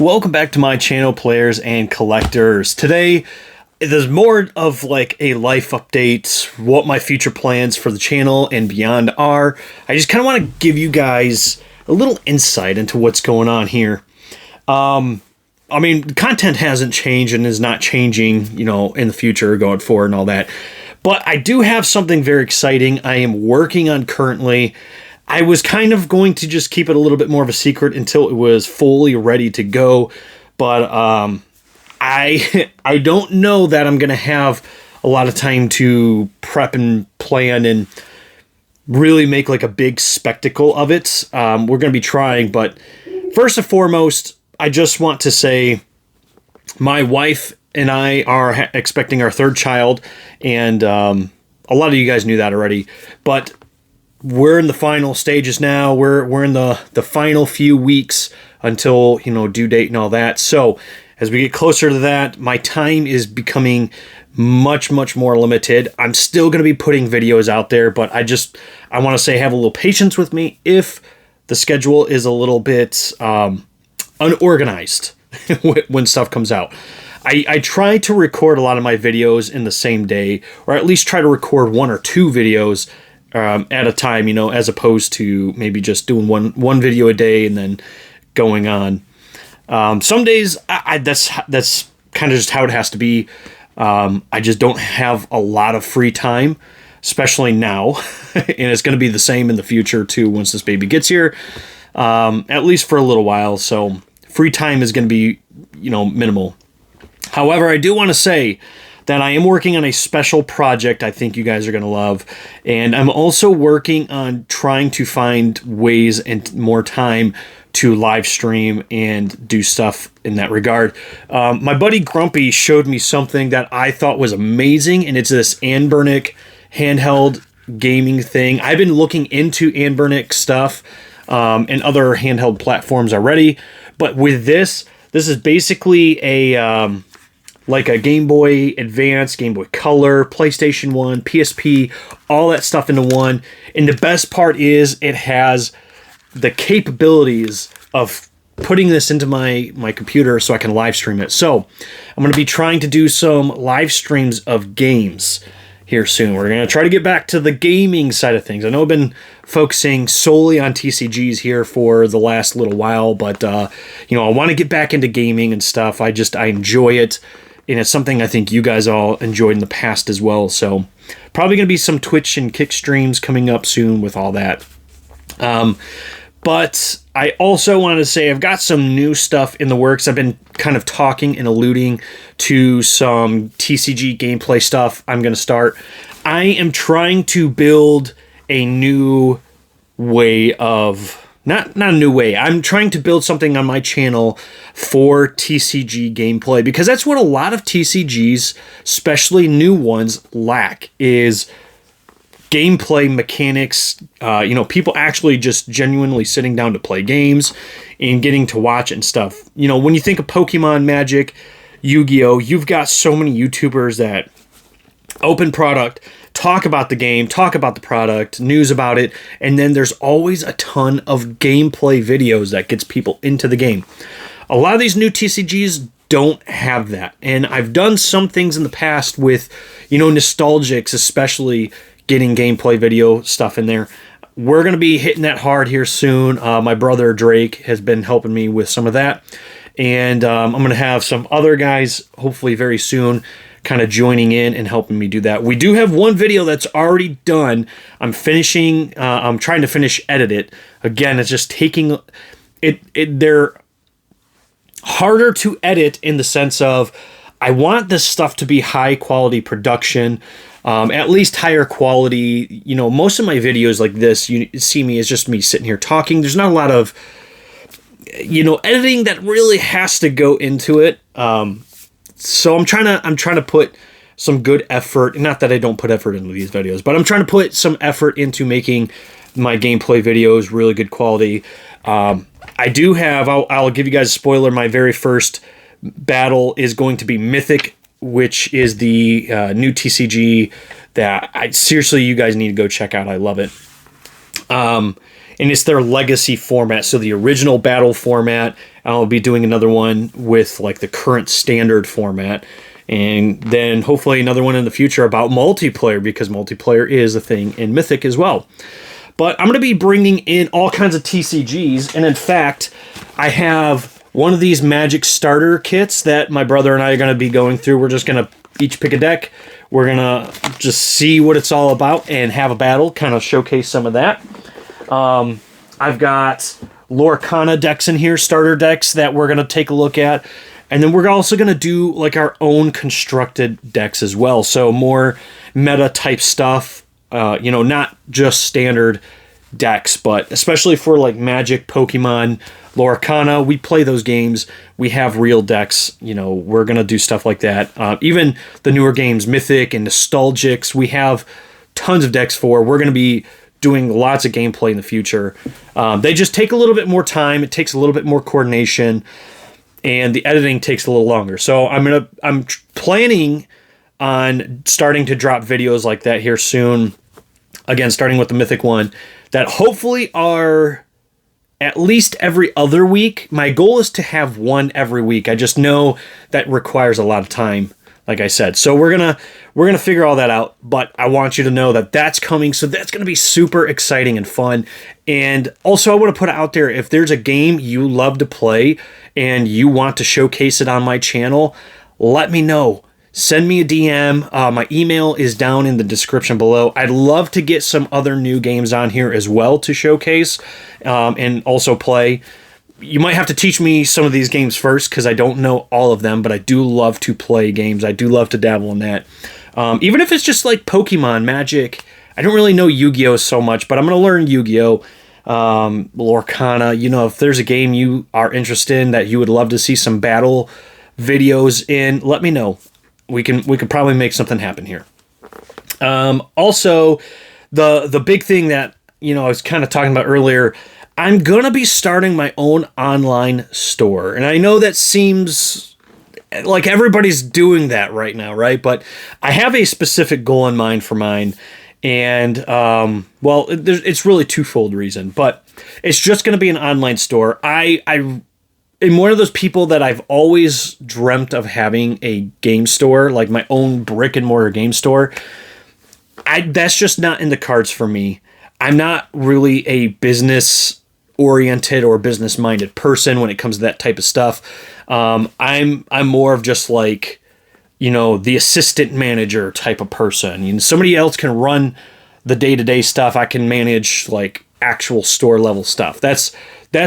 Welcome back to my channel, players and collectors. Today, there's more of like a life update, what my future plans for the channel and beyond are. I just kind of want to give you guys a little insight into what's going on here. I mean, content hasn't changed and is not changing, in the future going forward and all that. But I do have something very exciting I am working on currently. I was kind of going to just keep it a little bit more of a secret until it was fully ready to go. But I don't know that I'm going to have a lot of time to prep and plan and really make like a big spectacle of it. We're going to be trying, but first and foremost, I just want to say my wife and I are expecting our third child, and a lot of you guys knew that already, but we're in the final stages now. We're in the final few weeks until, due date and all that. So as we get closer to that, my time is becoming much, much more limited. I'm still going to be putting videos out there, but I want to say have a little patience with me if the schedule is a little bit unorganized when stuff comes out. I try to record a lot of my videos in the same day, or at least try to record one or two videos at a time, as opposed to maybe just doing one video a day and then going on. Some days that's kind of just how it has to be. I just don't have a lot of free time, especially now, and it's going to be the same in the future too once this baby gets here, at least for a little while. So free time is going to be, minimal. However, I do want to say that I am working on a special project I think you guys are going to love. And I'm also working on trying to find ways and more time to live stream and do stuff in that regard. My buddy Grumpy showed me something that I thought was amazing, and it's this Anbernic handheld gaming thing. I've been looking into Anbernic stuff and other handheld platforms already, but with this is basically a like a Game Boy Advance, Game Boy Color, PlayStation 1, PSP, all that stuff into one. And the best part is it has the capabilities of putting this into my computer so I can live stream it. So I'm going to be trying to do some live streams of games here soon. We're going to try to get back to the gaming side of things. I know I've been focusing solely on TCGs here for the last little while, but I want to get back into gaming and stuff. I enjoy it. And it's something I think you guys all enjoyed in the past as well. So probably going to be some Twitch and Kick streams coming up soon with all that. But I also wanted to say I've got some new stuff in the works. I've been kind of talking and alluding to some TCG gameplay stuff I'm going to start. I am trying to build a new way of... Not a new way. I'm trying to build something on my channel for TCG gameplay, because that's what a lot of TCGs, especially new ones, lack, is gameplay mechanics. People actually just genuinely sitting down to play games and getting to watch and stuff. When you think of Pokemon, Magic, Yu-Gi-Oh!, you've got so many YouTubers that open product, talk about the game, talk about the product, news about it, and then there's always a ton of gameplay videos that gets people into the game. A lot of these new TCGs don't have that, and I've done some things in the past with, nostalgics, especially getting gameplay video stuff in there. We're going to be hitting that hard here soon. My brother Drake has been helping me with some of that, and I'm going to have some other guys hopefully very soon kind of joining in and helping me do that. We do have one video that's already done. I'm trying to finish edit it. Again, it's just taking it. They're harder to edit in the sense of I want this stuff to be high quality production, at least higher quality. Most of my videos like this, you see me as just me sitting here talking. There's not a lot of, editing that really has to go into it. So I'm trying to put some good effort. Not that I don't put effort into these videos, but I'm trying to put some effort into making my gameplay videos really good quality. I do have. I'll give you guys a spoiler. My very first battle is going to be Mythic, which is the new TCG that seriously you guys need to go check out. I love it. And it's their legacy format. So the original battle format I'll be doing another one with like the current standard format. And then hopefully another one in the future about multiplayer, because multiplayer is a thing in Mythic as well. But I'm going to be bringing in all kinds of TCGs. And in fact, I have one of these Magic starter kits that my brother and I are going to be going through. We're just going to each pick a deck. We're going to just see what it's all about and have a battle, kind of showcase some of that. I've got Lorcana decks in here, starter decks that we're going to take a look at. And then we're also going to do like our own constructed decks as well. So more meta type stuff, not just standard decks, but especially for like Magic, Pokemon, Lorcana, we play those games. We have real decks. We're going to do stuff like that. Even the newer games, Mythic and Nostalgics, we have tons of decks for. We're going to be doing lots of gameplay in the future. They just take a little bit more time. It takes a little bit more coordination. And the editing takes a little longer. So I'm planning on starting to drop videos like that here soon. Again, starting with the Mythic one, that hopefully are at least every other week. My goal is to have one every week. I just know that requires a lot of time, like I said. So we're gonna figure all that out. But I want you to know that that's coming. So that's gonna be super exciting and fun. And also, I want to put it out there, if there's a game you love to play and you want to showcase it on my channel, let me know. Send me a DM. My email is down in the description below. I'd love to get some other new games on here as well to showcase and also play. You might have to teach me some of these games first, because I don't know all of them, but I do love to play games. I do love to dabble in that. Even if it's just like Pokemon, Magic. I don't really know Yu-Gi-Oh! So much, but I'm going to learn Yu-Gi-Oh! Lorcana. If there's a game you are interested in that you would love to see some battle videos in, let me know. We could probably make something happen here. Also, the big thing that I was kind of talking about earlier, I'm gonna be starting my own online store, and I know that seems like everybody's doing that right now, right? But I have a specific goal in mind for mine. And, it's really twofold reason, but it's just going to be an online store. I am one of those people that I've always dreamt of having a game store, like my own brick and mortar game store. That's just not in the cards for me. I'm not really a business oriented or business minded person when it comes to that type of stuff. I'm more of just like, the assistant manager type of person. Somebody else can run the day-to-day stuff. I can manage like actual store level stuff. That's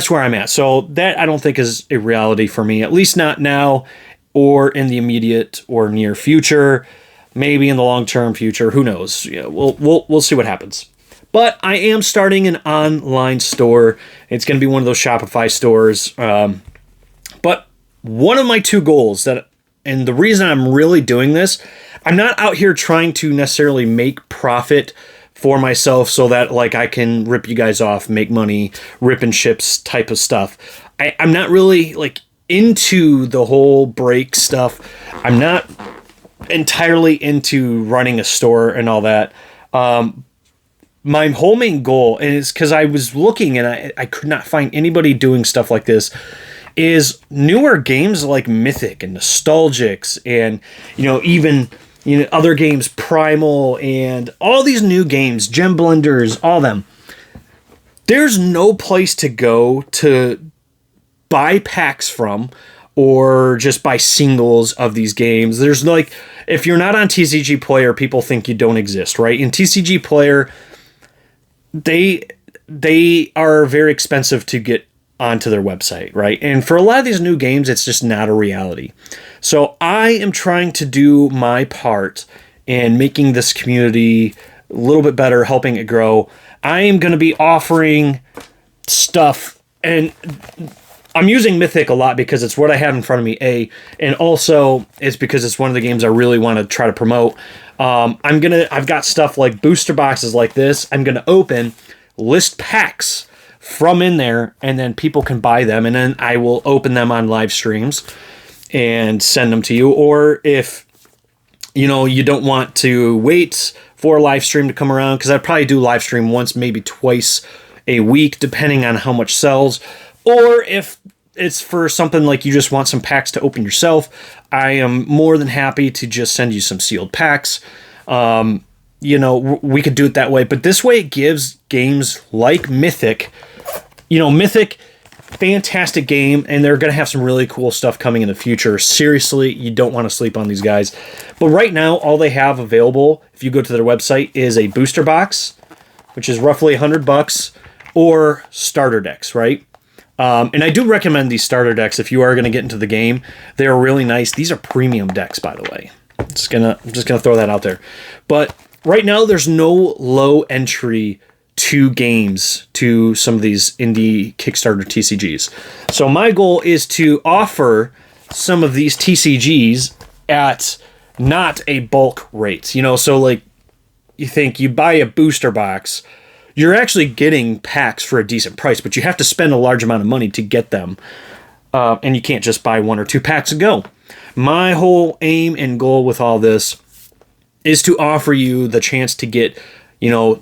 where I'm at. So that I don't think is a reality for me, at least not now or in the immediate or near future. Maybe in the long-term future, who knows? We'll see what happens. But I am starting an online store. It's going to be one of those Shopify stores. But one of my two goals and the reason I'm really doing this, I'm not out here trying to necessarily make profit for myself so that like I can rip you guys off, make money, rip and ships type of stuff. I'm not really like into the whole break stuff. I'm not entirely into running a store and all that. My whole main goal, and it's because I was looking and I could not find anybody doing stuff like this, is newer games like Mythic and Nostalgics and, even, other games, Primal and all these new games, Gem Blenders, all them. There's no place to go to buy packs from or just buy singles of these games. There's like, if you're not on TCG Player, people think you don't exist, right? In TCG Player, they are very expensive to get onto their website, right? And for a lot of these new games, it's just not a reality. So I am trying to do my part in making this community a little bit better, helping it grow. I am going to be offering stuff, and I'm using Mythic a lot because it's what I have in front of me, and also it's because it's one of the games I really want to try to promote. I've got stuff like booster boxes like this. I'm going to open, list packs from in there, and then people can buy them, and then I will open them on live streams and send them to you. Or if you don't want to wait for a live stream to come around, because I probably do live stream once, maybe twice a week, depending on how much sells. Or if it's for something like you just want some packs to open yourself, I am more than happy to just send you some sealed packs. We could do it that way, but this way it gives games like Mythic, Mythic, fantastic game, and they're going to have some really cool stuff coming in the future. Seriously, you don't want to sleep on these guys. But right now, all they have available, if you go to their website, is a booster box, which is roughly $100, or starter decks, right? And I do recommend these starter decks if you are going to get into the game. They're really nice. These are premium decks, by the way. I'm just gonna throw that out there. But right now, there's no low entry to games to some of these indie Kickstarter TCGs. So my goal is to offer some of these TCGs at not a bulk rate. So like you think you buy a booster box, you're actually getting packs for a decent price, but you have to spend a large amount of money to get them. And you can't just buy 1 or 2 packs and go. My whole aim and goal with all this is to offer you the chance to get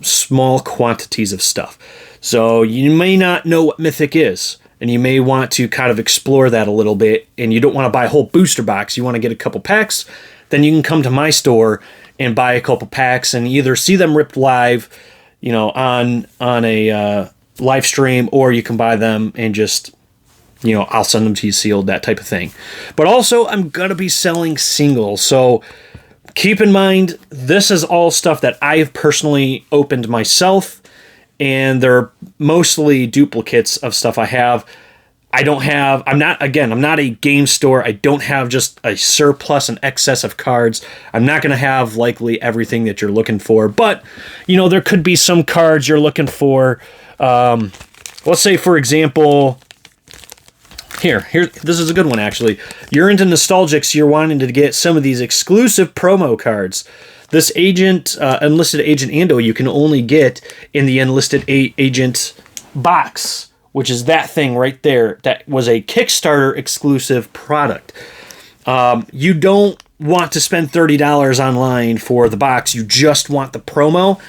small quantities of stuff. So you may not know what Mythic is, and you may want to kind of explore that a little bit, and you don't want to buy a whole booster box. You want to get a couple packs, then you can come to my store and buy a couple packs and either see them ripped live, on a live stream, or you can buy them and just, I'll send them to you sealed, that type of thing. But also, I'm going to be selling singles, so keep in mind, this is all stuff that I've personally opened myself, and they're mostly duplicates of stuff I have. I'm not a game store. I don't have just a surplus and excess of cards. I'm not going to have likely everything that you're looking for, but, there could be some cards you're looking for. Let's say, for example, Here, this is a good one, actually. You're into nostalgics, you're wanting to get some of these exclusive promo cards. This Enlisted Agent Ando, you can only get in the Enlisted Agent box, which is that thing right there. That was a Kickstarter exclusive product. You don't want to spend $30 online for the box. You just want the promo.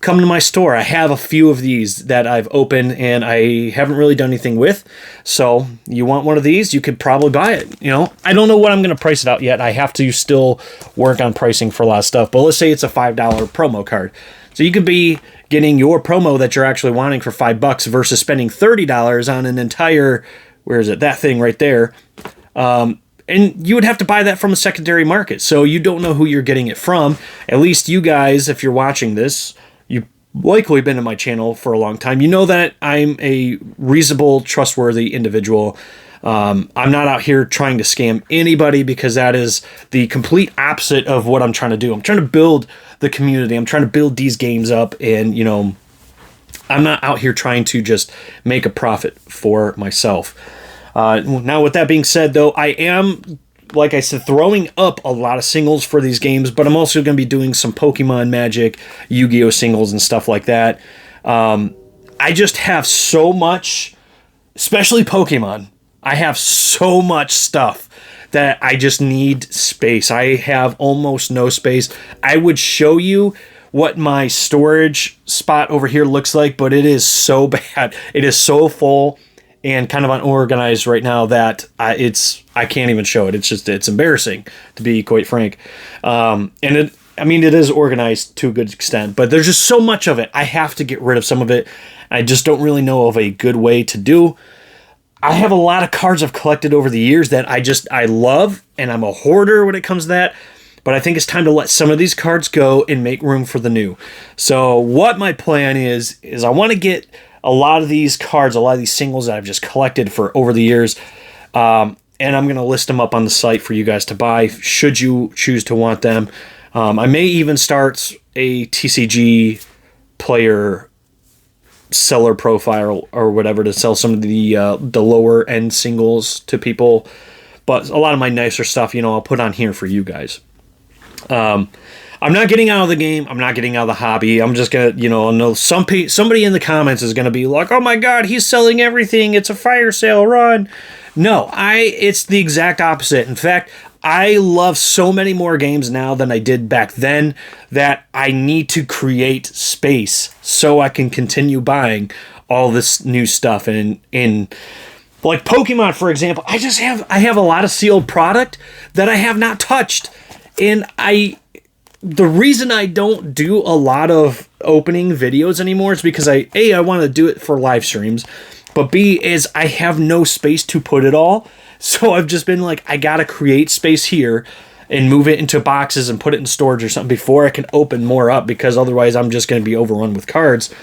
Come to my store. I have a few of these that I've opened and I haven't really done anything with. So you want one of these, you could probably buy it. I don't know what I'm going to price it out yet. I have to still work on pricing for a lot of stuff. But let's say it's a $5 promo card. So you could be getting your promo that you're actually wanting for $5 versus spending $30 on an entire, where is it? That thing right there. And you would have to buy that from a secondary market. So you don't know who you're getting it from. At least you guys, if you're watching this, you've likely been in my channel for a long time. You know that I'm a reasonable, trustworthy individual. I'm not out here trying to scam anybody, because that is the complete opposite of what I'm trying to do. I'm trying to build the community. I'm trying to build these games up, and, I'm not out here trying to just make a profit for myself. Now, with that being said, though, I am, like I said, throwing up a lot of singles for these games, but I'm also going to be doing some Pokemon, Magic, Yu-Gi-Oh! Singles and stuff like that. I just have so much, especially Pokemon. I have so much stuff that I just need space. I have almost no space. I would show you what my storage spot over here looks like, but it is so bad. It is so full and kind of unorganized right now that I can't even show it. It's embarrassing, to be quite frank. It is organized to a good extent, but there's just so much of it. I have to get rid of some of it. I just don't really know of a good way to do. I have a lot of cards I've collected over the years that I love, and I'm a hoarder when it comes to that. But I think it's time to let some of these cards go and make room for the new. So what my plan is I want to get a lot of these cards, a lot of these singles that I've just collected for over the years, and I'm going to list them up on the site for you guys to buy, should you choose to want them. I may even start a TCG player seller profile or whatever to sell some of the lower end singles to people. But a lot of my nicer stuff, I'll put on here for you guys. I'm not getting out of the game. I'm not getting out of the hobby. I'm just going to, I know somebody in the comments is going to be like, oh my God, he's selling everything. It's a fire sale, run. No, it's the exact opposite. In fact, I love so many more games now than I did back then that I need to create space so I can continue buying all this new stuff. And like Pokemon, for example, I have a lot of sealed product that I have not touched. And the reason I don't do a lot of opening videos anymore is because I want to do it for live streams, but B is I have no space to put it all. So I've just been like, I got to create space here and move it into boxes and put it in storage or something before I can open more up, because otherwise I'm just going to be overrun with cards.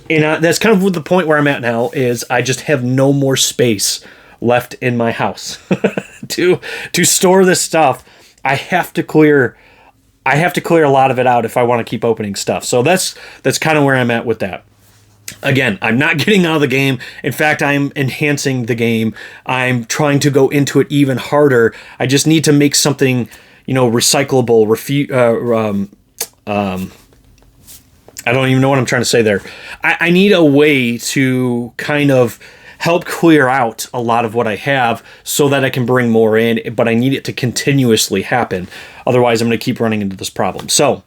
And that's kind of the point where I'm at now, is I just have no more space left in my house to store this stuff. I have to clear a lot of it out if I want to keep opening stuff. So that's kind of where I'm at with that. Again, I'm not getting out of the game. In fact, I'm enhancing the game. I'm trying to go into it even harder. I just need to make something, recyclable, I don't even know what I'm trying to say there. I need a way to kind of help clear out a lot of what I have so that I can bring more in, but I need it to continuously happen. Otherwise, I'm going to keep running into this problem. So,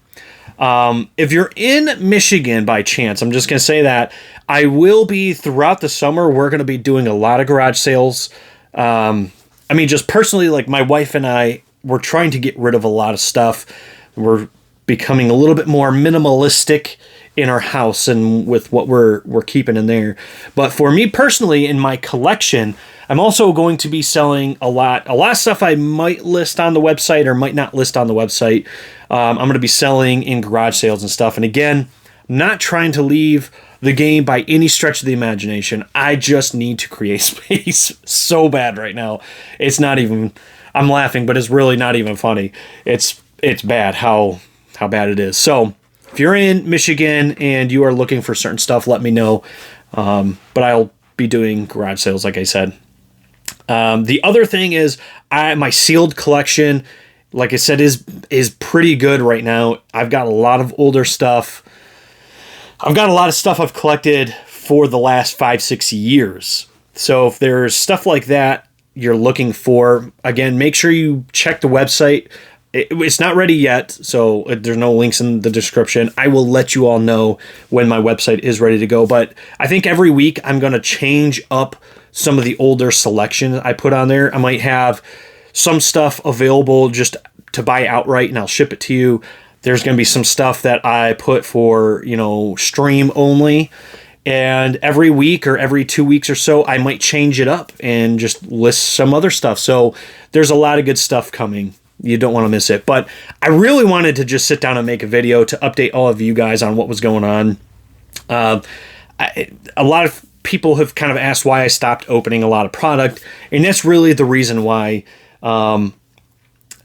if you're in Michigan by chance, I'm just going to say that I will be throughout the summer. We're going to be doing a lot of garage sales. Just personally, like my wife and I, we're trying to get rid of a lot of stuff. We're becoming a little bit more minimalistic in our house and with what we're keeping in there. But for me personally, in my collection, I'm also going to be selling a lot of stuff I might list on the website or might not list on the website. I'm going to be selling in garage sales and stuff. And again, not trying to leave the game by any stretch of the imagination. I just need to create space so bad right now. It's not even, I'm laughing, but it's really not even funny. It's bad how bad it is. So if you're in Michigan and you are looking for certain stuff, let me know. But I'll be doing garage sales, like I said. The other thing is my sealed collection, like I said, is pretty good right now. I've got a lot of older stuff. I've got a lot of stuff I've collected for the last 5-6 years. So if there's stuff like that you're looking for, again, make sure you check the website. It's not ready yet, so there's no links in the description. I will let you all know when my website is ready to go. But I think every week I'm going to change up some of the older selections I put on there. I might have some stuff available just to buy outright and I'll ship it to you. There's going to be some stuff that I put for, stream only. And every week or every 2 weeks or so, I might change it up and just list some other stuff. So there's a lot of good stuff coming. You don't want to miss it. But I really wanted to just sit down and make a video to update all of you guys on what was going on. A lot of people have kind of asked why I stopped opening a lot of product. And that's really the reason why.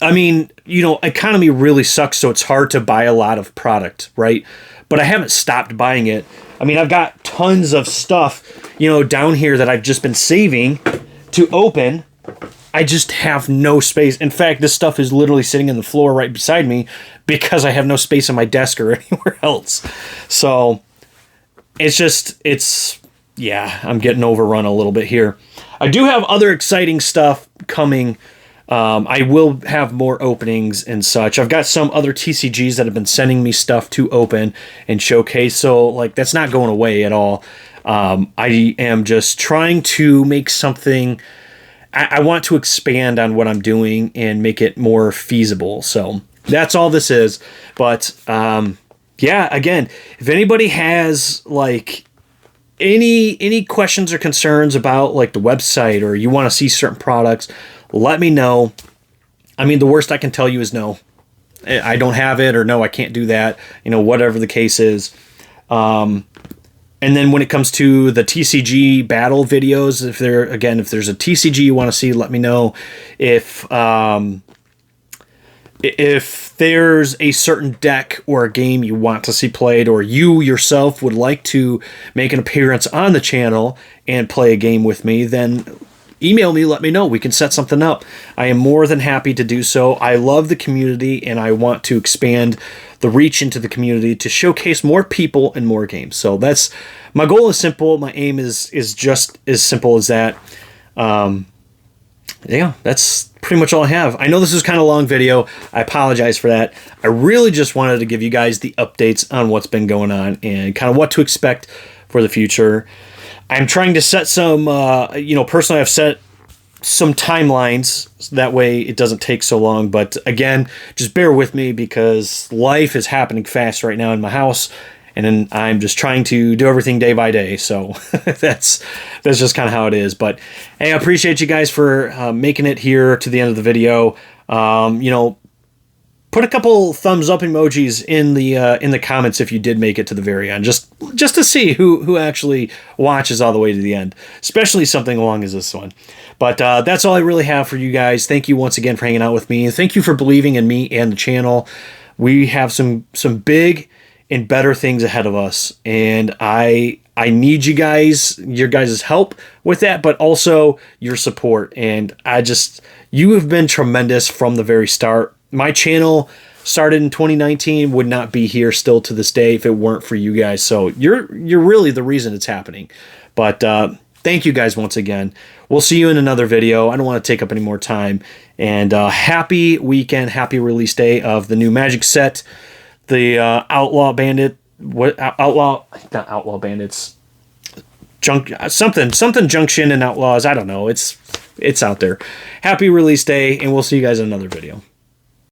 Economy really sucks, so it's hard to buy a lot of product, right? But I haven't stopped buying it. I mean, I've got tons of stuff, down here that I've just been saving to open. I just have no space. In fact, this stuff is literally sitting on the floor right beside me because I have no space on my desk or anywhere else. So I'm getting overrun a little bit here. I do have other exciting stuff coming. I will have more openings and such. I've got some other TCGs that have been sending me stuff to open and showcase. So that's not going away at all. I am just trying to make something. I want to expand on what I'm doing and make it more feasible. So that's all this is. But again, if anybody has any questions or concerns about the website, or you want to see certain products, let me know. I mean, the worst I can tell you is no. I don't have it, or no, I can't do that. Whatever the case is. And then when it comes to the TCG battle videos, if there's a TCG you want to see, let me know. If there's a certain deck or a game you want to see played, or you yourself would like to make an appearance on the channel and play a game with me, then email me, let me know. We can set something up. I am more than happy to do so. I love the community, and I want to expand the reach into the community to showcase more people and more games. So that's my goal is simple. My aim is just as simple as that. That's pretty much all I have. I know this is kind of a long video. I apologize for that. I really just wanted to give you guys the updates on what's been going on and kind of what to expect for the future. I'm trying to set some, personally I've set some timelines that way it doesn't take so long. But again, just bear with me because life is happening fast right now in my house, and then I'm just trying to do everything day by day. So that's just kind of how it is. But hey, I appreciate you guys for making it here to the end of the video. Put a couple thumbs up emojis in the comments if you did make it to the very end, just to see who actually watches all the way to the end, especially something long as this one. But that's all I really have for you guys. Thank you once again for hanging out with me. Thank you for believing in me and the channel. We have some big and better things ahead of us, and I need your guys' help with that, but also your support. And you have been tremendous from the very start. My channel started in 2019, would not be here still to this day if it weren't for you guys. So you're really the reason it's happening. But thank you guys once again. We'll see you in another video. I don't want to take up any more time. And happy weekend, happy release day of the new Magic set, the Outlaw Bandit, not Outlaw Bandits, something Junction and Outlaws. I don't know. It's out there. Happy release day, and we'll see you guys in another video.